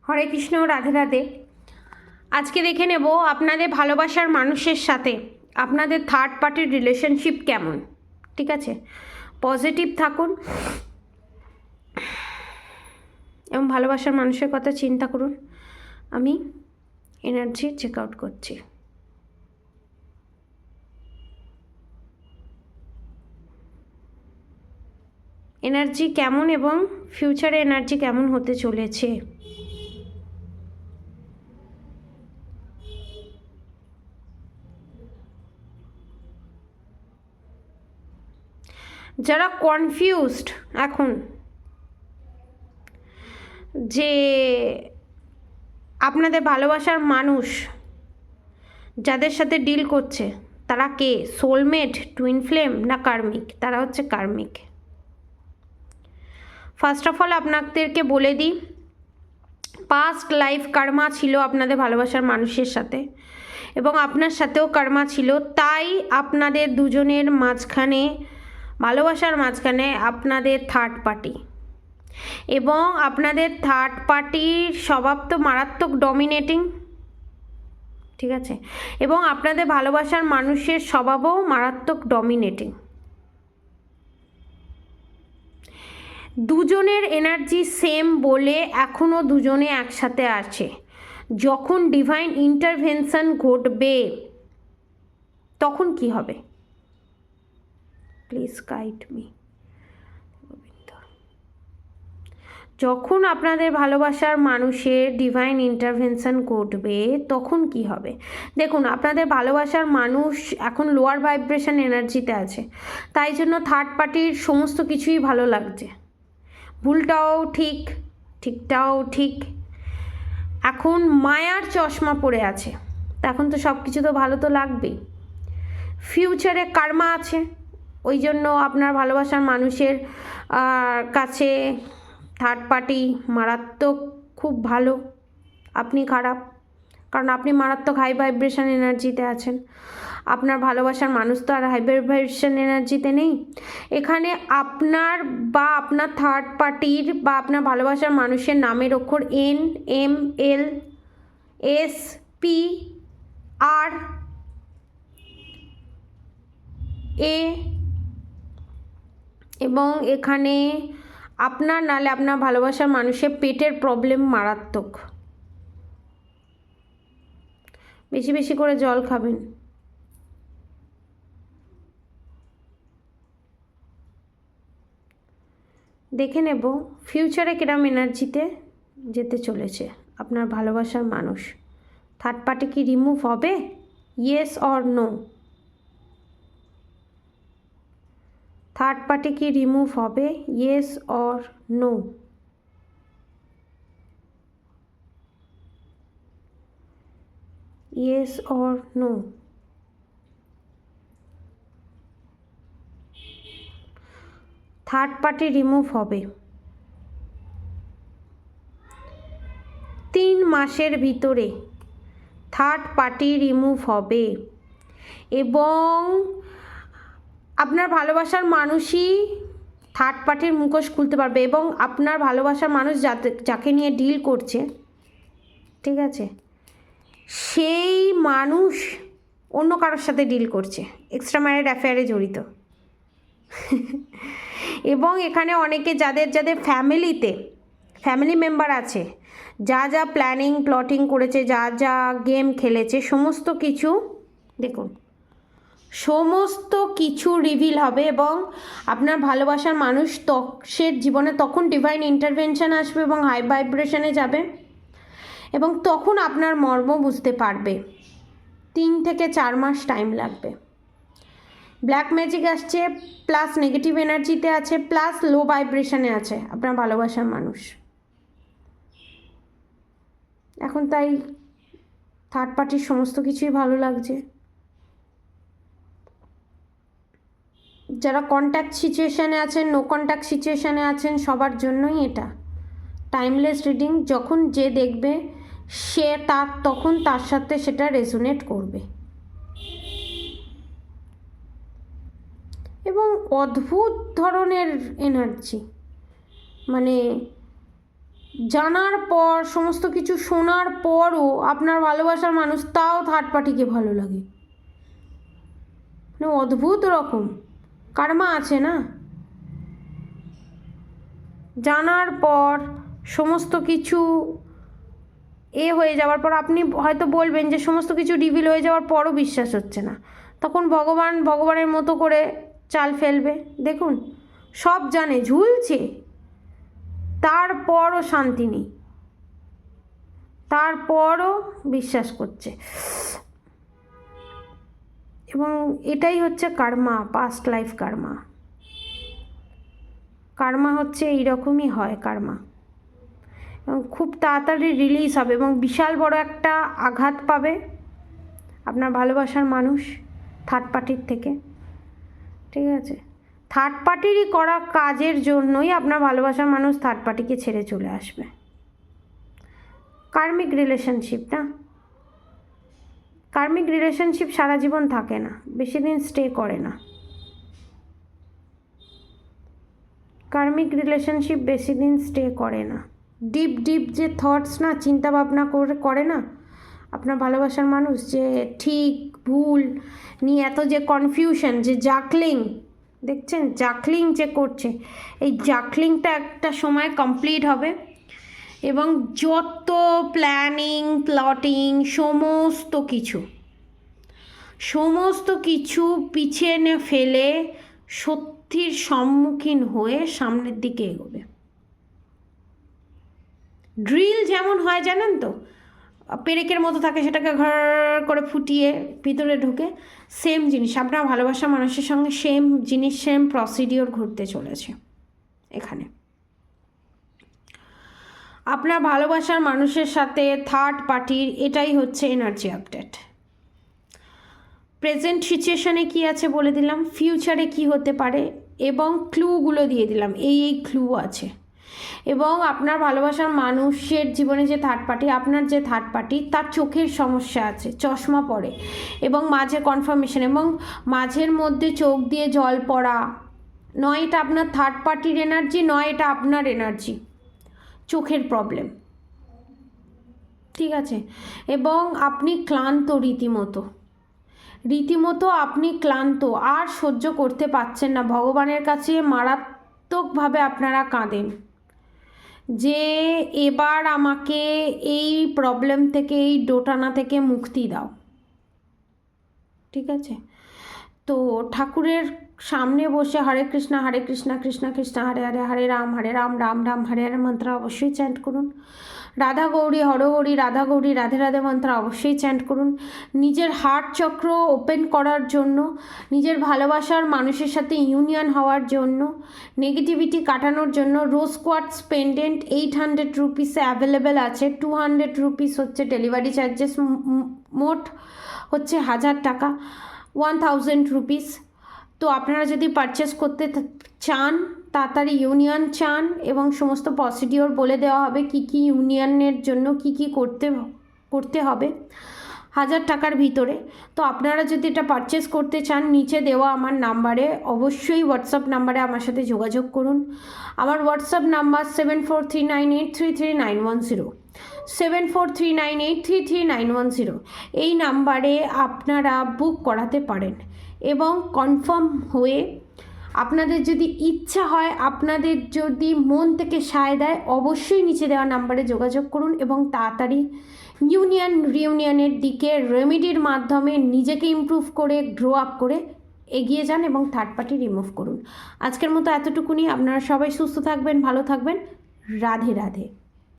হরে কৃষ্ণ, রাধে রাধে। আজকে দেখে নেব আপনাদের ভালোবাসার মানুষের সাথে আপনাদের থার্ড পার্টির রিলেশনশিপ কেমন। ঠিক আছে, পজিটিভ থাকুন এবং ভালোবাসার মানুষের কথা চিন্তা করুন। আমি এনার্জি চেক আউট করছি। এনার্জি কেমন এবং ফিউচারে এনার্জি কেমন হতে চলেছে। যারা কনফিউজড এখন যে আপনাদের ভালোবাসার মানুষ যাদের সাথে ডিল করছে তারা কে, সোলমেট, টুইন ফ্লেম না কার্মিক, তারা হচ্ছে কার্মিক। ফার্স্ট অফ অল আপনাদেরকে বলে দিই, পাস্ট লাইফ কার্মা ছিল আপনাদের ভালোবাসার মানুষের সাথে এবং আপনার সাথেও কার্মা ছিল, তাই আপনাদের দুজনের মাঝখানে, ভালোবাসার মাঝখানে আপনাদের থার্ড পার্টি, এবং আপনাদের থার্ড পার্টির স্বভাব তো মারাত্মক ডমিনেটিং। ঠিক আছে, এবং আপনাদের ভালোবাসার মানুষের স্বভাবও মারাত্মক ডমিনেটিং। দুজনের এনার্জি সেম বলে এখনও দুজনে একসাথে আছে। যখন ডিভাইন ইন্টারভেনশন ঘটবে তখন কি হবে, প্লিজ গাইড মি। যখন আপনাদের ভালোবাসার মানুষের ডিভাইন ইন্টারভেনশন ঘটবে তখন কি হবে। দেখুন, আপনাদের ভালোবাসার মানুষ এখন লোয়ার ভাইব্রেশন এনার্জিতে আছে, তাই জন্য থার্ড পার্টির সমস্ত কিছুই ভালো লাগছে। ভুলটাও ঠিক, ঠিকটাও ঠিক। এখন মায়ার চশমা পড়ে আছে, এখন তো সব কিছু তো ভালো তো লাগবেই। ফিউচারে কার্মা আছে, ওই জন্য আপনার ভালোবাসার মানুষের কাছে থার্ড পার্টি মারাত্মক খুব ভালো, আপনি খারাপ, কারণ আপনি মারাত্মক হাই ভাইব্রেশন এনার্জিতে আছেন। আপনার ভালোবাসার মানুষ তো আর হাই ভাইব্রেশন এনার্জিতে নেই। এখানে আপনার বা আপনার থার্ড পার্টির বা আপনার ভালোবাসার মানুষের নামের অক্ষর এন, এম, এল, এস, পি, আর, এ, এবং এখানে আপনার নালে আপনার ভালোবাসার মানুষের পেটের প্রবলেম মারাত্মক। বেশি বেশি করে জল খাবেন। দেখে নেব ফিউচারে কিরম এনার্জিতে যেতে চলেছে আপনার ভালোবাসার মানুষ। থার্ড পার্টি কি রিমুভ হবে, yes or no? Third party কি রিমুভ হবে, yes or no? Yes or no? Third party remove হবে 3 মাসের ভিতরে। থার্ড পার্টি রিমুভ হবে এবং আপনার ভালোবাসার মানুষই থার্ড পার্টির মুখোশ খুলতে পারবে, এবং আপনার ভালোবাসার মানুষ যাকে নিয়ে ডিল করছে, ঠিক আছে, সেই মানুষ অন্য কারোর সাথে ডিল করছে, এক্সট্রা ম্যারিড অ্যাফেয়ারে জড়িত। এবং এখানে অনেকে যাদের যাদের ফ্যামিলি মেম্বার আছে, যা যা প্ল্যানিং প্লটিং করেছে, যা যা গেম খেলেছে, সমস্ত কিছু দেখুন, সমস্ত কিছু রিভিল হবে এবং আপনার ভালোবাসার মানুষ সে জীবনে তখন ডিভাইন ইন্টারভেনশন আসবে এবং হাই ভাইব্রেশনে যাবে এবং তখন আপনার মর্ম বুঝতে পারবে। 3 থেকে 4 মাস টাইম লাগবে। ব্ল্যাক ম্যাজিক আসছে, প্লাস নেগেটিভ এনার্জিতে আছে, প্লাস লো ভাইব্রেশনে আছে আপনার ভালোবাসার মানুষ এখন। তাই থার্ড পার্টির সমস্ত কিছুই ভালো লাগছে। যারা কন্ট্যাক্ট সিচুয়েশানে আছেন, নো কন্ট্যাক্ট সিচুয়েশানে আছেন, সবার জন্যই এটা টাইমলেস রিডিং। যখন যে দেখবে সে তখন তার সাথে সেটা রেজোনেট করবে এবং অদ্ভুত ধরনের এনার্জি, মানে জানার পর, সমস্ত কিছু শোনার পরও আপনার ভালোবাসার মানুষ তাও থার্ড পার্টিকে ভালো লাগে, মানে অদ্ভুত রকম কার্মা আছে না। জানার পর সমস্ত কিছু হয়ে যাওয়ার পর আপনি হয়তো বলবেন যে সমস্ত কিছু রিভিল হয়ে যাওয়ার পরও বিশ্বাস হচ্ছে না, তখন ভগবানের মতো করে চাল ফেলবে। দেখুন সব জানে, ঝুলছে, তারপরও শান্তি নেই, তারপরও বিশ্বাস করছে। এবং এটাই হচ্ছে কার্মা, পাস্ট লাইফ কার্মা। কার্মা হচ্ছে এইরকমই হয় কার্মা, এবং খুব তাড়াতাড়ি রিলিজ হবে এবং বিশাল বড় একটা আঘাত পাবে আপনার ভালোবাসার মানুষ থার্ড পার্টির থেকে। ঠিক আছে, থার্ড পার্টিরই করা কাজের জন্যই আপনার ভালোবাসার মানুষ থার্ড পার্টিকে ছেড়ে চলে আসবে। কার্মিক রিলেশনশিপ না, কার্মিক রিলেশনশিপ সারা জীবন থাকে না, বেশি দিন স্টে করে না। কার্মিক রিলেশনশিপ বেশি দিন স্টে করে না। ডিপ যে থটস না, চিন্তা ভাবনা করে না আপনার ভালোবাসার মানুষ, যে ঠিক ভুল নিয়ে এত যে কনফিউশন, যে জাকলিং দেখছেন, জাকলিং যে করছে, এই জাকলিংটা একটা সময় কমপ্লিট হবে এবং যত প্ল্যানিং প্লটিং সমস্ত কিছু পিছনে ফেলে সত্যির সম্মুখীন হয়ে সামনের দিকে এগোবে। ড্রিল যেমন হয় জানেন তো, পেরেকের মতো থাকে, সেটাকে ঘর করে ফুটিয়ে ভিতরে ঢুকে, সেম জিনিস আপনার ভালোবাসা মানুষের সঙ্গে সেম জিনিস, সেম প্রসিডিওর ঘুরতে চলেছে এখানে। আপনার ভালোবাসার মানুষের সাথে থার্ড পার্টির এটাই হচ্ছে এনার্জি আপডেট। প্রেজেন্ট সিচুয়েশনে কি আছে বলে দিলাম, ফিউচারে কি হতে পারে এবং ক্লুগুলো দিয়ে দিলাম, এই ক্লু আছে। এবং আপনার ভালোবাসার মানুষের জীবনে যে থার্ড পার্টি, আপনার যে থার্ড পার্টি, তার চোখের সমস্যা আছে, চশমা পড়ে এবং মাঝে কনফার্মেশন এবং মাঝের মধ্যে চোখ দিয়ে জল পড়া, নয় এটা আপনার থার্ড পার্টির এনার্জি, নয় এটা আপনার এনার্জি, চোখের প্রবলেম। ঠিক আছে, এবং আপনি ক্লান্ত রীতিমতো আপনি ক্লান্ত, আর সহ্য করতে পারছেন না, ভগবানের কাছে মারাত্মকভাবে আপনারা কাঁদেন যে এবার আমাকে এই প্রবলেম থেকে, এই ডোটানা থেকে মুক্তি দাও। ঠিক আছে, তো ঠাকুরের সামনে বসে হরে কৃষ্ণ কৃষ্ণ কৃষ্ণ হরে হরে, হরে রাম রাম রাম হরে হরে মন্ত্র অবশ্যই চ্যান্ট করুন। রাধা গৌরী হরগৌরী, রাধা গৌরী রাধে রাধে মন্ত্র অবশ্যই চ্যান্ট করুন। নিজের হার্ট চক্র ওপেন করার জন্য, নিজের ভালোবাসার মানুষের সাথে ইউনিয়ন হওয়ার জন্য, নেগেটিভিটি কাটানোর জন্য রোজ কোয়ার্টস পেন্ডেন্ট 800 রুপিসে অ্যাভেলেবেল আছে। 200 রুপিস হচ্ছে ডেলিভারি চার্জেস, মোট হচ্ছে 1000 টাকা, 1000 রুপিস। তো আপনারা যদি পারচেস করতে চান, তাড়াতাড়ি ইউনিয়ন চান এবং সমস্ত প্রসিডিওর বলে দেওয়া হবে কি কি ইউনিয়নের জন্য কি করতে হবে 1000 টাকার ভিতরে। তো আপনারা যদি এটা পারচেস করতে চান, নিচে দেওয়া আমার নাম্বারে, অবশ্যই হোয়াটসঅ্যাপ নাম্বারে আমার সাথে যোগাযোগ করুন। আমার হোয়াটসঅ্যাপ নাম্বার 7439833910, 7439833910। এই নাম্বারে আপনারা বুক করাতে পারেন এবং কনফার্ম হয়ে, আপনাদের যদি ইচ্ছা হয়, আপনাদের যদি মন থেকে সায় দেয়, অবশ্যই নিচে দেওয়া নাম্বারে যোগাযোগ করুন এবং তাড়াতাড়ি রিউনিয়নের দিকে রেমেডির মাধ্যমে নিজেকে ইমপ্রুভ করে, গ্রো আপ করে এগিয়ে যান এবং থার্ড পার্টি রিমুভ করুন। আজকের মতো এতটুকুনি। আপনারা সবাই সুস্থ থাকবেন, ভালো থাকবেন। রাধে রাধে।